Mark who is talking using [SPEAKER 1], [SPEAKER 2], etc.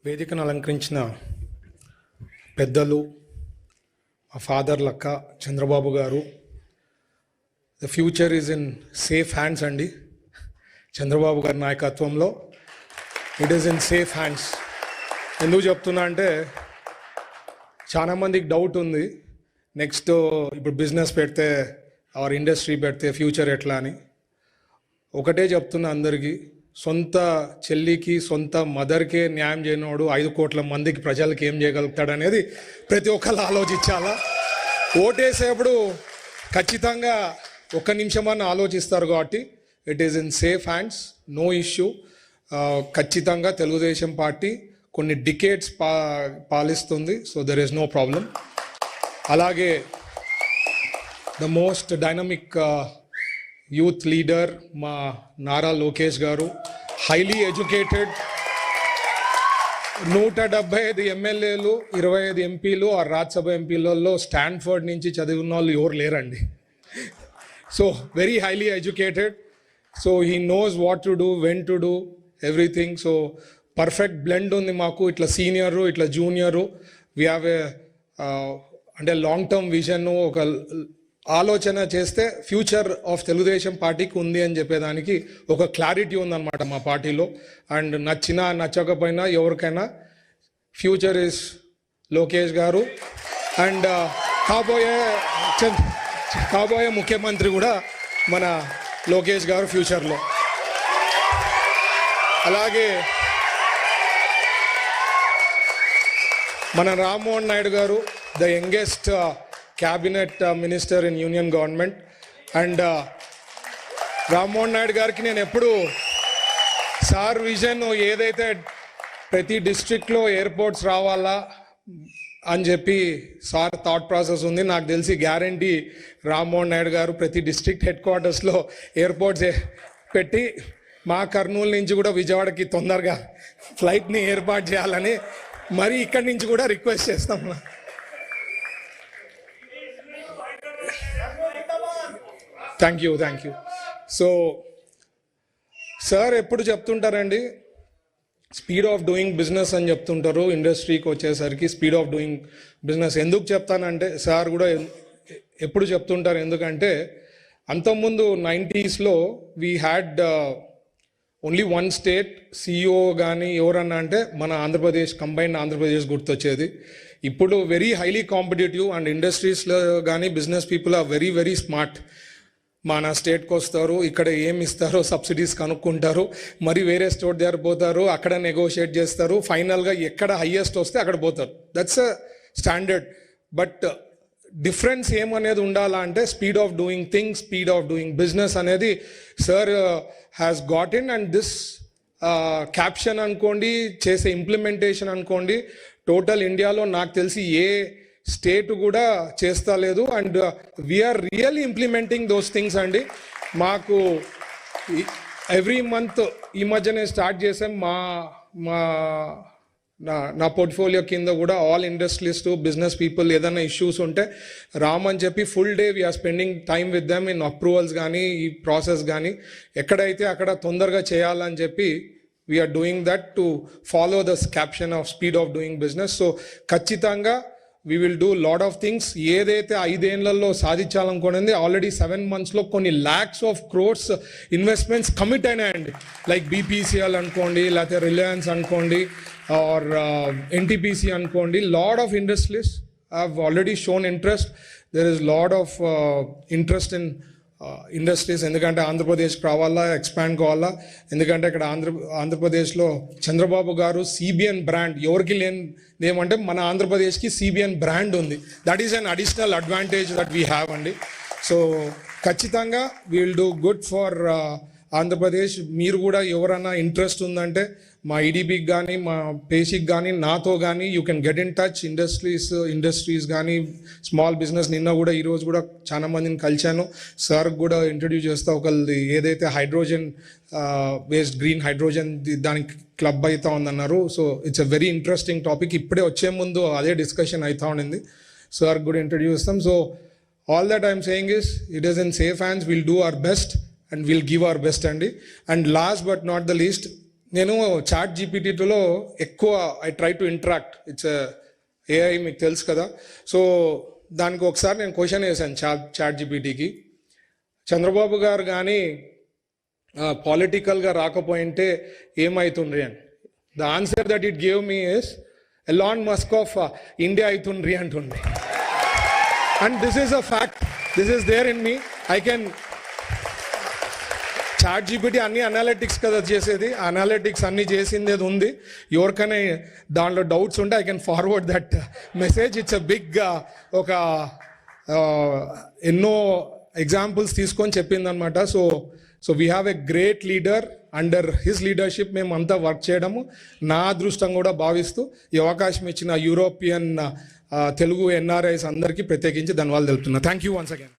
[SPEAKER 1] వేదికను అలంకరించిన పెద్దలు, మా ఫాదర్ లక్క చంద్రబాబు గారు, the future is in safe hands అండి. చంద్రబాబు గారి నాయకత్వంలో it is in safe hands. ఎందుకు చెప్తున్నా అంటే చాలామందికి డౌట్ ఉంది, నెక్స్ట్ ఇప్పుడు బిజినెస్ పెడితే ఆర్ ఇండస్ట్రీ పెడితే ఫ్యూచర్ ఎట్లా అని. ఒకటే చెప్తున్నా అందరికీ, సొంత చెల్లికి సొంత మదర్కే న్యాయం చేయనోడు 5 కోట్ల మందికి ప్రజలకు ఏం చేయగలుగుతాడు అనేది ప్రతి ఒక్కరు ఆలోచించాలా. ఓటేసేప్పుడు ఖచ్చితంగా 1 నిమిషమన్నా ఆలోచిస్తారు కాబట్టి it is in safe hands, no issue. ఖచ్చితంగా తెలుగుదేశం పార్టీ కొన్ని డికేట్స్ పాలిస్తుంది, so there is no problem. అలాగే the most dynamic youth leader మా నారా లోకేష్ గారు, హైలీ ఎడ్యుకేటెడ్, 175 ఎమ్మెల్యేలు, 25 ఎంపీలు ఆ రాజ్యసభ ఎంపీలలో స్టాన్ఫర్డ్ నుంచి చదివిన వాళ్ళు ఎవరు లేరండి. So very highly educated, so he knows what to do, when to do everything. So perfect blend ఉంది మాకు, ఇట్లా సీనియరు ఇట్లా జూనియరు. వీ హ్యావ్ ఏ అంటే లాంగ్ టర్మ్ విజన్, ఒక ఆలోచన చేస్తే ఫ్యూచర్ ఆఫ్ తెలుగుదేశం పార్టీకి ఉంది అని చెప్పేదానికి ఒక క్లారిటీ ఉందన్నమాట మా పార్టీలో. అండ్ నచ్చినా నచ్చకపోయినా ఎవరికైనా ఫ్యూచర్ ఇస్ లోకేష్ గారు. అండ్ కాబోయే ముఖ్యమంత్రి కూడా మన లోకేష్ గారు ఫ్యూచర్లో. అలాగే మన రామ్మోహన్ నాయుడు గారు, the youngest cabinet minister in union government. And Rammohan Naidu గారికి నేను ఎప్పుడు సార్ విజన్ ఏదైతే ప్రతి డిస్ట్రిక్ట్లో ఎయిర్పోర్ట్స్ రావాలా అని చెప్పి సార్ థాట్ ప్రాసెస్ ఉంది. నాకు తెలిసి గ్యారంటీ రామ్మోహన్ నాయుడు గారు ప్రతి డిస్ట్రిక్ట్ హెడ్ క్వార్టర్స్లో ఎయిర్పోర్ట్స్ పెట్టి మా కర్నూలు నుంచి కూడా విజయవాడకి తొందరగా ఫ్లైట్ని ఏర్పాటు చేయాలని మరి ఇక్కడి నుంచి కూడా రిక్వెస్ట్ చేస్తాం. Thank you. సో సార్ ఎప్పుడు చెప్తుంటారండి, స్పీడ్ ఆఫ్ డూయింగ్ బిజినెస్ అని చెప్తుంటారు. ఇండస్ట్రీకి వచ్చేసరికి స్పీడ్ ఆఫ్ డూయింగ్ బిజినెస్ ఎందుకు చెప్తానంటే సార్ కూడా ఎప్పుడు చెప్తుంటారు, ఎందుకంటే అంతకుముందు 90sలో we had only 1 state CEO కానీ ఎవరన్నా అంటే మన ఆంధ్రప్రదేశ్, కంబైన్డ్ ఆంధ్రప్రదేశ్ గుర్తొచ్చేది. ఇప్పుడు వెరీ హైలీ కాంపిటేటివ్ అండ్ ఇండస్ట్రీస్లో కానీ business people are very very smart. మన స్టేట్కి వస్తారు, ఇక్కడ ఏమి ఇస్తారో సబ్సిడీస్ కనుక్కుంటారు, మరి వేరే స్టేట్ దగ్గర పోతారు, అక్కడ నెగోషియేట్ చేస్తారు, ఫైనల్గా ఎక్కడ హైయెస్ట్ వస్తే అక్కడ పోతారు. That's a standard. But difference ఏమనేది ఉండాలా అంటే speed of doing things, speed of doing business అనేది sir has got in. And this caption అనుకోండి, చేసే ఇంప్లిమెంటేషన్ అనుకోండి, టోటల్ ఇండియాలో నాకు తెలిసి ఏ స్టేట్ కూడా చేస్తా లేదు. And we are really implementing those things అండి. మాకు ఎవ్రీ మంత్ ఈ మధ్యనే స్టార్ట్ చేసాం, నా పోర్ట్ఫోలియో కింద కూడా ఆల్ ఇండస్ట్రియలిస్ట్ బిజినెస్ పీపుల్ ఏదైనా ఇష్యూస్ ఉంటే రామని చెప్పి full day we are spending time with them in approvals కానీ ఈ ప్రాసెస్ కానీ ఎక్కడైతే అక్కడ తొందరగా చేయాలని చెప్పి we are doing that to follow the caption of speed of doing business. So ఖచ్చితంగా we will do lot of things. ఏదైతే 5 ఏళ్లలో సాధించాలనుకునేది ఆల్రెడీ 7 monthsలో కొన్ని lakhs of crores investments commit అయినాయండి. లైక్ BPCL అనుకోండి, లేకపోతే రిలయన్స్ అనుకోండి, ఆర్ NTPC అనుకోండి. Lot of industries have already shown interest. There is lot of interest in industries. ఎందుకంటే ఆంధ్రప్రదేశ్కి రావాలా, ఎక్స్పాండ్ కావాలా. ఎందుకంటే ఇక్కడ ఆంధ్రప్రదేశ్లో చంద్రబాబు గారు CBN బ్రాండ్ ఎవరికి ఏమంటే మన ఆంధ్రప్రదేశ్కి CBN బ్రాండ్ ఉంది. That is an additional advantage that we have అండి. సో ఖచ్చితంగా we will do good for Andhra Pradesh. మీరు కూడా ఎవరైనా ఇంట్రెస్ట్ ఉందంటే మా ఈడీబీకి కానీ మా పేషిక్ కానీ నాతో కానీ you can get in touch. Industries కానీ స్మాల్ బిజినెస్. నిన్న కూడా ఈరోజు కూడా చాలా మందిని కలిశాను. సార్ కూడా ఇంట్రడ్యూస్ చేస్తా. ఒకళ్ళది ఏదైతే హైడ్రోజన్ వేస్ట్, గ్రీన్ హైడ్రోజన్ దానికి క్లబ్ అవుతా ఉందన్నారు. So it's a very interesting topic. ఇప్పుడే వచ్చే ముందు అదే డిస్కషన్ అవుతా ఉండింది. సార్ కూడా ఇంట్రడ్యూస్ చేస్తాం. So all that I'm saying is it is in safe hands. Will do our best and we'll give our best అండి. And last but not the least, నేను చాట్ జీపీటీలో ఎక్కువ I try to interact. It's AI, మీకు తెలుసు కదా. So దానికి ఒకసారి నేను question వేసాను చాట్ జీపీటీకి, చంద్రబాబు గారు కానీ పాలిటికల్గా రాకపోయింటే ఏమవుతుండ్రి అని. The answer that it gave me is Elon Musk of India అవుతుండ్రి అంటుండ్రి. And this is a fact, this is there in me. I can chat GPT అన్ని అనాలిటిక్స్ కదా చేసేది, అనాలిటిక్స్ అన్ని చేసింది అది ఉంది. ఎవరికైనా దాంట్లో డౌట్స్ ఉంటే I can forward that message. It's a big ఒక ఎన్నో ఎగ్జాంపుల్స్ తీసుకొని చెప్పిందనమాట. So we have a great leader, under his leadership మేము అంతా వర్క్ చేయడము నా అదృష్టం కూడా భావిస్తూ ఈ అవకాశం ఇచ్చిన యూరోపియన్ తెలుగు ఎన్ఆర్ఐస్ అందరికీ ప్రత్యేకించి ధన్యవాదాలు తెలుపుతున్నా. Thank you once again.